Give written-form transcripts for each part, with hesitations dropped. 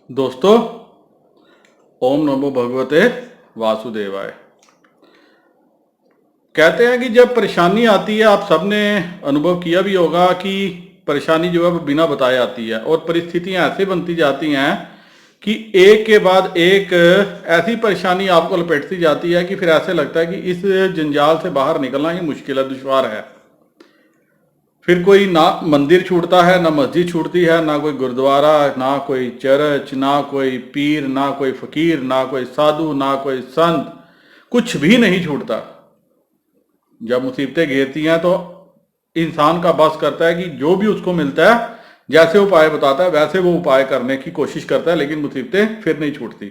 दोस्तों, ओम नमो भगवते वासुदेवाय। कहते हैं कि जब परेशानी आती है, आप सबने अनुभव किया भी होगा कि परेशानी जो है वो बिना बताए आती है और परिस्थितियां ऐसे बनती जाती हैं कि एक के बाद एक ऐसी परेशानी आपको लपेटती जाती है कि फिर ऐसे लगता है कि इस जंजाल से बाहर निकलना ही मुश्किल है, दुश्वार है। फिर कोई ना मंदिर छूटता है, ना मस्जिद छूटती है, ना कोई गुरुद्वारा, ना कोई चर्च, ना कोई पीर, ना कोई फकीर, ना कोई साधु, ना कोई संत, कुछ भी नहीं छूटता। जब मुसीबतें घेरती हैं तो इंसान का बस करता है कि जो भी उसको मिलता है, जैसे उपाय बताता है वैसे वो उपाय करने की कोशिश करता है, लेकिन मुसीबतें फिर नहीं छूटती।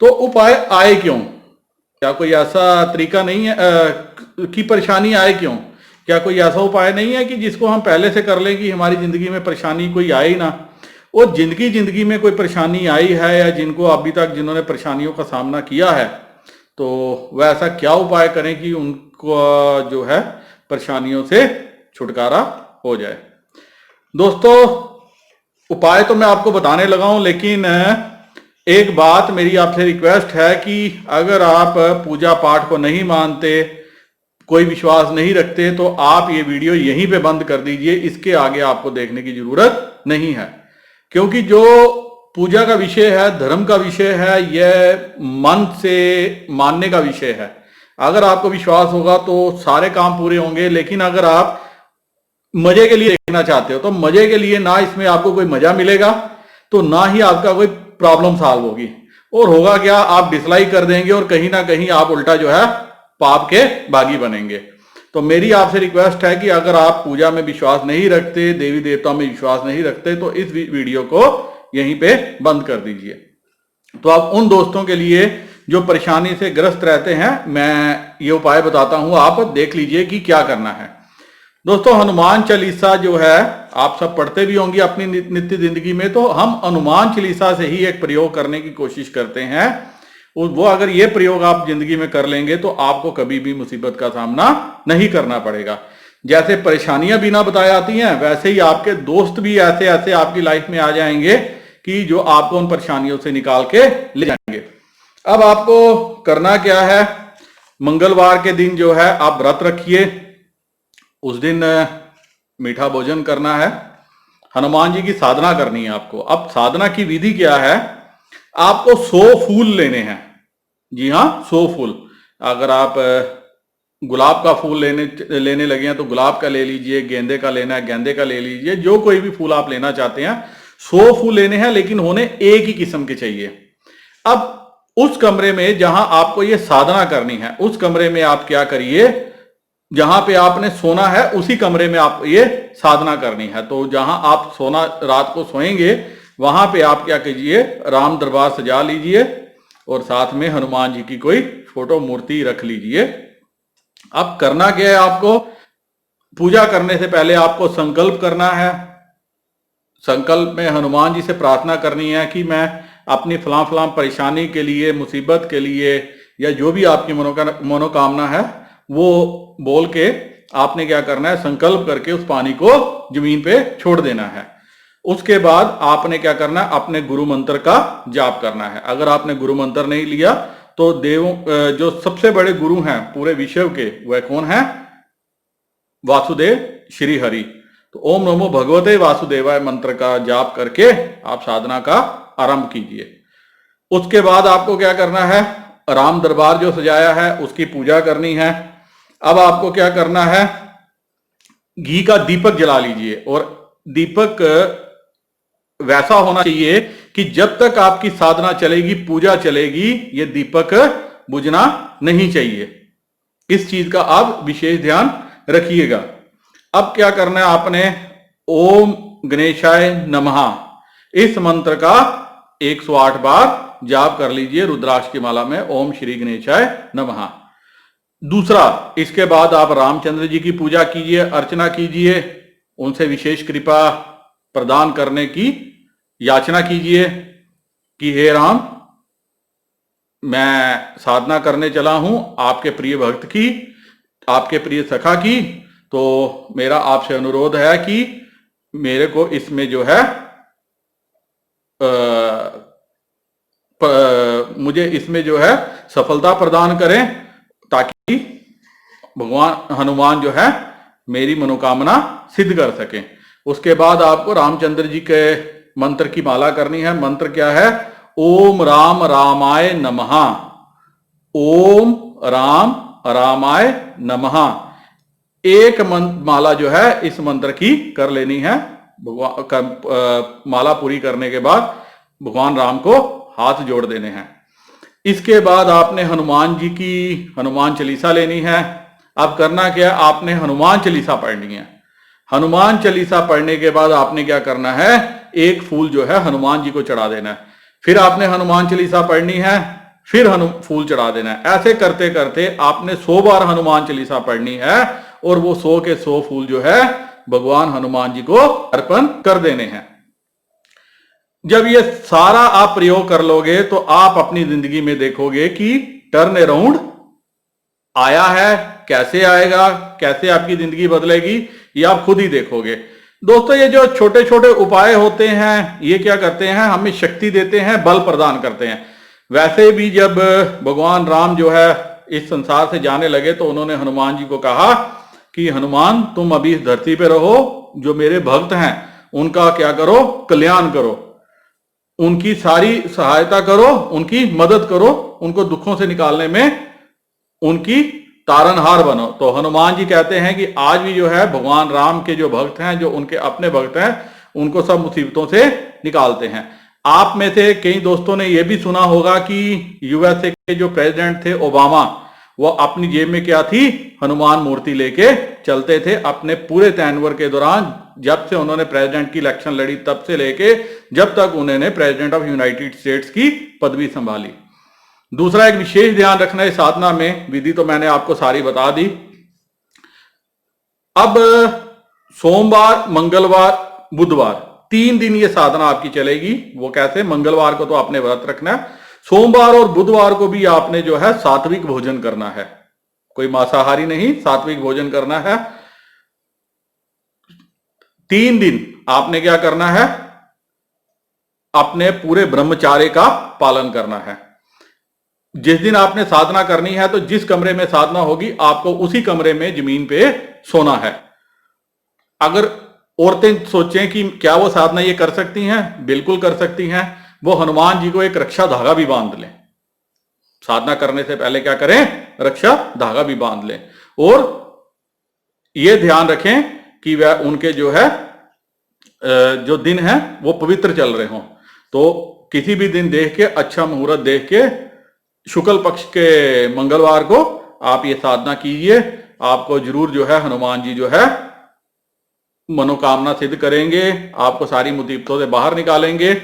तो उपाय आए क्यों? क्या कोई ऐसा तरीका नहीं है कि परेशानी आए क्यों? क्या कोई ऐसा उपाय नहीं है कि जिसको हम पहले से कर लें कि हमारी जिंदगी में परेशानी कोई आए ही ना? और जिंदगी में कोई परेशानी आई है या जिनको अभी तक जिन्होंने परेशानियों का सामना किया है, तो वह ऐसा क्या उपाय करें कि उनको जो है परेशानियों से छुटकारा हो जाए। दोस्तों, उपाय तो मैं आपको बताने लगा हूं, लेकिन एक बात मेरी आपसे रिक्वेस्ट है कि अगर आप पूजा पाठ को नहीं मानते, कोई विश्वास नहीं रखते, तो आप ये वीडियो यहीं पे बंद कर दीजिए। इसके आगे आपको देखने की जरूरत नहीं है, क्योंकि जो पूजा का विषय है, धर्म का विषय है, यह मन से मानने का विषय है। अगर आपको विश्वास होगा तो सारे काम पूरे होंगे, लेकिन अगर आप मजे के लिए देखना चाहते हो तो मजे के लिए ना इसमें आपको कोई मजा मिलेगा, तो ना ही आपका कोई प्रॉब्लम सॉल्व होगी। और होगा क्या, आप डिसलाइक कर देंगे और कहीं ना कहीं आप उल्टा जो है पाप के बागी बनेंगे। तो मेरी आपसे रिक्वेस्ट है कि अगर आप पूजा में विश्वास नहीं रखते, देवी देवताओं में विश्वास नहीं रखते, तो इस वीडियो को यहीं पे बंद कर दीजिए। तो आप उन दोस्तों के लिए जो परेशानी से ग्रस्त रहते हैं, मैं ये उपाय बताता हूं, आप देख लीजिए कि क्या करना है। दोस्तों, हनुमान चालीसा जो है आप सब पढ़ते भी होंगे अपनी नित्य जिंदगी में, तो हम हनुमान चालीसा से ही एक प्रयोग करने की कोशिश करते हैं। वो अगर ये प्रयोग आप जिंदगी में कर लेंगे तो आपको कभी भी मुसीबत का सामना नहीं करना पड़ेगा। जैसे परेशानियां बिना बताए आती हैं, वैसे ही आपके दोस्त भी ऐसे ऐसे आपकी लाइफ में आ जाएंगे कि जो आपको उन परेशानियों से निकाल के ले जाएंगे। अब आपको करना क्या है, मंगलवार के दिन जो है आप व्रत रखिए। उस दिन मीठा भोजन करना है, हनुमान जी की साधना करनी है आपको। अब साधना की विधि क्या है, आपको 100 फूल लेने हैं। जी हाँ, 100 फूल। अगर आप गुलाब का फूल लेने लगे हैं तो गुलाब का ले लीजिए, गेंदे का लेना है गेंदे का ले लीजिए, जो कोई भी फूल आप लेना चाहते हैं। 100 फूल लेने हैं, लेकिन होने एक ही किस्म के चाहिए। अब उस कमरे में जहां आपको ये साधना करनी है, उस कमरे में आप क्या करिए, जहां पे आपने सोना है उसी कमरे में आप ये साधना करनी है। तो जहां आप सोना रात को सोएंगे, वहां पे आप क्या कीजिए, राम दरबार सजा लीजिए और साथ में हनुमान जी की कोई फोटो मूर्ति रख लीजिए। अब करना क्या है, आपको पूजा करने से पहले आपको संकल्प करना है। संकल्प में हनुमान जी से प्रार्थना करनी है कि मैं अपनी फलां फलां परेशानी के लिए, मुसीबत के लिए, या जो भी आपकी मनोकामना है, वो बोल के आपने क्या करना है, संकल्प करके उस पानी को जमीन पे छोड़ देना है। उसके बाद आपने क्या करना है, अपने गुरु मंत्र का जाप करना है। अगर आपने गुरु मंत्र नहीं लिया तो देवों जो सबसे बड़े गुरु हैं पूरे विश्व के, वह कौन है? वासुदेव श्री हरि। तो ओम नमो भगवते वासुदेवाय मंत्र का जाप करके आप साधना का आरंभ कीजिए। उसके बाद आपको क्या करना है, राम दरबार जो सजाया है उसकी पूजा करनी है। अब आपको क्या करना है, घी का दीपक जला लीजिए, और दीपक वैसा होना चाहिए कि जब तक आपकी साधना चलेगी, पूजा चलेगी, ये दीपक बुझना नहीं चाहिए। इस चीज का आप विशेष ध्यान रखिएगा। अब क्या करना है आपने, ओम गणेशाय नमः इस मंत्र का 108 बार जाप कर लीजिए रुद्राक्ष की माला में, ओम श्री गणेशाय नमः। दूसरा, इसके बाद आप रामचंद्र जी की पूजा कीजिए, अर्चना कीजिए, उनसे विशेष कृपा प्रदान करने की याचना कीजिए कि हे राम, मैं साधना करने चला हूं आपके प्रिय भक्त की, आपके प्रिय सखा की, तो मेरा आपसे अनुरोध है कि मेरे को इसमें जो है मुझे इसमें जो है सफलता प्रदान करें, ताकि भगवान हनुमान जो है मेरी मनोकामना सिद्ध कर सकें। उसके बाद आपको रामचंद्र जी के मंत्र की माला करनी है। मंत्र क्या है? ओम राम रामाय नमः। ओम राम रामाय नमः। एक माला जो है इस मंत्र की कर लेनी है। माला पूरी करने के बाद भगवान राम को हाथ जोड़ देने हैं। इसके बाद आपने हनुमान जी की हनुमान चालीसा लेनी है। अब करना क्या? आपने हनुमान चालीसा पढ़नी है। हनुमान चालीसा पढ़ने के बाद आपने क्या करना है? एक फूल जो है हनुमान जी को चढ़ा देना है। फिर आपने हनुमान चालीसा पढ़नी है, फिर फूल चढ़ा देना है। ऐसे करते करते आपने 100 बार हनुमान चालीसा पढ़नी है और वो 100 के 100 फूल जो है भगवान हनुमान जी को अर्पण कर देने हैं। जब ये सारा आप प्रयोग कर लोगे तो आप अपनी जिंदगी में देखोगे कि टर्न अराउंड आया है। कैसे आएगा, कैसे आपकी जिंदगी बदलेगी, ये आप खुद ही देखोगे। दोस्तों, ये जो छोटे छोटे उपाय होते हैं ये क्या करते हैं? हमें शक्ति देते हैं, बल प्रदान करते हैं। वैसे भी जब भगवान राम जो है इस संसार से जाने लगे तो उन्होंने हनुमान जी को कहा कि हनुमान, तुम अभी इस धरती पे रहो, जो मेरे भक्त हैं उनका क्या करो? कल्याण करो, उनकी सारी सहायता करो, उनकी मदद करो, उनको दुखों से निकालने में उनकी तारनहार बनो। तो हनुमान जी कहते हैं कि आज भी जो है भगवान राम के जो भक्त हैं, जो उनके अपने भक्त हैं, उनको सब मुसीबतों से निकालते हैं। आप में से कई दोस्तों ने यह भी सुना होगा कि यूएसए के जो प्रेसिडेंट थे ओबामा, वो अपनी जेब में क्या थी? हनुमान मूर्ति लेके चलते थे अपने पूरे टेन्योर के दौरान। जब से उन्होंने प्रेसिडेंट की इलेक्शन लड़ी तब से लेके जब तक उन्होंने प्रेसिडेंट ऑफ यूनाइटेड स्टेट्स की पदवी संभाली। दूसरा एक विशेष ध्यान रखना है साधना में, विधि तो मैंने आपको सारी बता दी। अब सोमवार, मंगलवार, बुधवार 3 दिन ये साधना आपकी चलेगी। वो कैसे? मंगलवार को तो आपने व्रत रखना है, सोमवार और बुधवार को भी आपने जो है सात्विक भोजन करना है, कोई मांसाहारी नहीं, सात्विक भोजन करना है। 3 दिन आपने क्या करना है? अपने पूरे ब्रह्मचार्य का पालन करना है। जिस दिन आपने साधना करनी है तो जिस कमरे में साधना होगी आपको उसी कमरे में जमीन पे सोना है। अगर औरतें सोचें कि क्या वो साधना ये कर सकती हैं, बिल्कुल कर सकती हैं। वो हनुमान जी को एक रक्षा धागा भी बांध लें। साधना करने से पहले क्या करें? रक्षा धागा भी बांध लें। और ये ध्यान रखें कि वह उनके जो है जो दिन है वो पवित्र चल रहे हों। तो किसी भी दिन देख के, अच्छा मुहूर्त देख के, शुक्ल पक्ष के मंगलवार को आप ये साधना कीजिए। आपको जरूर जो है हनुमान जी जो है मनोकामना सिद्ध करेंगे, आपको सारी मुसीबतों से बाहर निकालेंगे।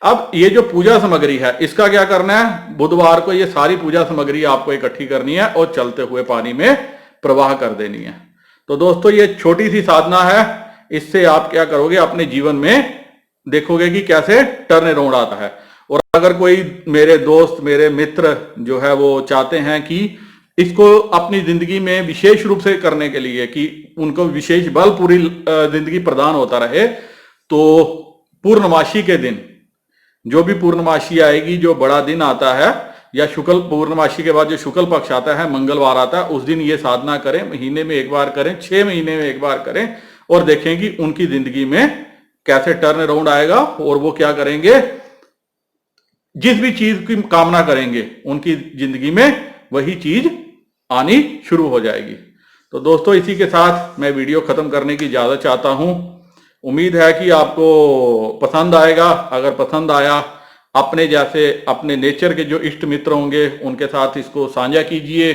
अब ये जो पूजा सामग्री है इसका क्या करना है? बुधवार को ये सारी पूजा सामग्री आपको इकट्ठी करनी है और चलते हुए पानी में प्रवाह कर देनी है। तो दोस्तों, ये छोटी सी साधना है। इससे आप क्या करोगे? अपने जीवन में देखोगे कि कैसे टर्न अराउंड आता है। और अगर कोई मेरे दोस्त, मेरे मित्र जो है वो चाहते हैं कि इसको अपनी जिंदगी में विशेष रूप से करने के लिए, कि उनको विशेष बल पूरी जिंदगी प्रदान होता रहे, तो पूर्णमासी के दिन, जो भी पूर्णमासी आएगी, जो बड़ा दिन आता है, या शुक्ल पूर्णमासी के बाद जो शुक्ल पक्ष आता है, मंगलवार आता है, उस दिन ये साधना करें। महीने में एक बार करें, 6 महीने में एक बार करें, और देखें कि उनकी जिंदगी में कैसे टर्न अराउंड आएगा। और वो क्या करेंगे? जिस भी चीज की कामना करेंगे उनकी जिंदगी में वही चीज आनी शुरू हो जाएगी। तो दोस्तों, इसी के साथ मैं वीडियो खत्म करने की इजाजत चाहता हूं। उम्मीद है कि आपको पसंद आएगा। अगर पसंद आया, अपने जैसे अपने नेचर के जो इष्ट मित्र होंगे उनके साथ इसको साझा कीजिए।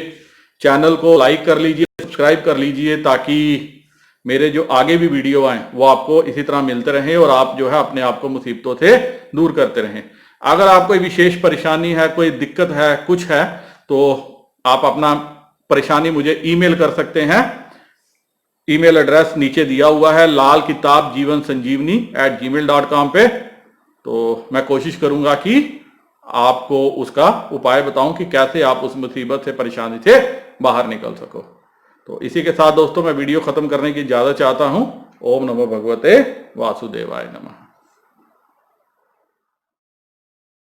चैनल को लाइक कर लीजिए, सब्सक्राइब कर लीजिए, ताकि मेरे जो आगे भी वीडियो आए वो आपको इसी तरह मिलते रहें और आप जो है अपने आप को मुसीबतों से दूर करते रहें। अगर आपको कोई विशेष परेशानी है, कोई दिक्कत है, कुछ है, तो आप अपना परेशानी मुझे ईमेल कर सकते हैं। ईमेल एड्रेस नीचे दिया हुआ है, lalkitabjeevansanjeevani@gmail.com पे। तो मैं कोशिश करूंगा कि आपको उसका उपाय बताऊं कि कैसे आप उस मुसीबत से, परेशानी से बाहर निकल सको। तो इसी के साथ दोस्तों, मैं वीडियो खत्म करने की इजाजत चाहता हूं। ओम नमो भगवते वासुदेवाय नमः।